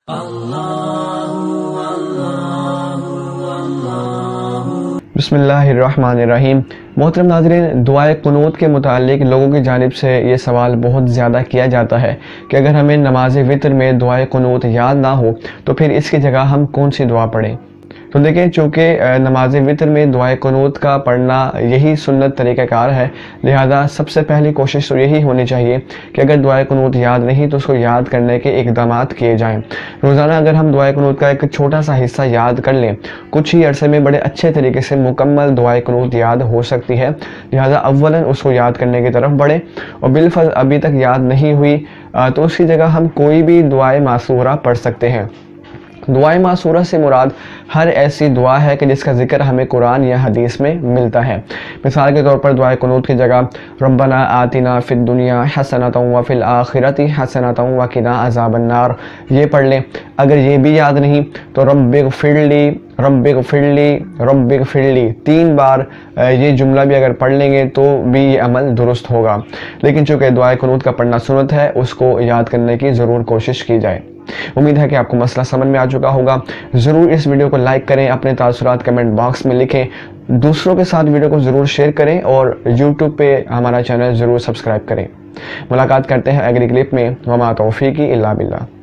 बिस्मिल्लाहिर्रहमानिर्रहीम। मोहतरम नाज़रीन, दुआए कुनूत के मुतालिक लोगों की जानिब से ये सवाल बहुत ज़्यादा किया जाता है कि अगर हमें नमाज वितर में दुआए कुनूत याद ना हो तो फिर इसकी जगह हम कौन सी दुआ पढ़ें। तो देखें, चूँकि नमाज वितर में दुआए कुनूत का पढ़ना यही सुन्नत तरीक़ाकार है, लिहाजा सबसे पहली कोशिश तो यही होनी चाहिए कि अगर दुआए कुनूत याद नहीं तो उसको याद करने के इक़दामात किए जाएं। रोज़ाना अगर हम दुआए कुनूत का एक छोटा सा हिस्सा याद कर लें, कुछ ही अरसे में बड़े अच्छे तरीके से मुकम्मल दुआए कुनूत याद हो सकती है। लिहाजा अव्वलन उसको याद करने की तरफ बढ़ें, और बिलफर्ज़ अभी तक याद नहीं हुई तो उसकी जगह हम कोई भी दुआए मासूरा पढ़ सकते हैं। दुआए मासूरा से मुराद हर ऐसी दुआ है कि जिसका ज़िक्र हमें कुरान या हदीस में मिलता है। मिसाल के तौर पर दुआए कुनूत की जगह रब्बना आतिना फिद दुनिया हसनतन व फिल आखिरति हसनतन व किना अज़ाबन्नार ये पढ़ लें। अगर ये भी याद नहीं तो रब्बिग़फिरली रब्बिग़फिरली रब्बिग़फिरली 3 बार ये जुमला भी अगर पढ़ लेंगे तो भी ये अमल दुरुस्त होगा। लेकिन चूँकि दुआए कुनूत का पढ़ना सुन्नत है, उसको याद करने की ज़रूर कोशिश की जाए। उम्मीद है कि आपको मसला समझ में आ चुका होगा। ज़रूर इस वीडियो को लाइक करें, अपने तासुरात कमेंट बॉक्स में लिखें, दूसरों के साथ वीडियो को ज़रूर शेयर करें और यूट्यूब पे हमारा चैनल ज़रूर सब्सक्राइब करें। मुलाकात करते हैं अगली क्लिप में। वमा तौफीकी इल्ला बिल्लाह।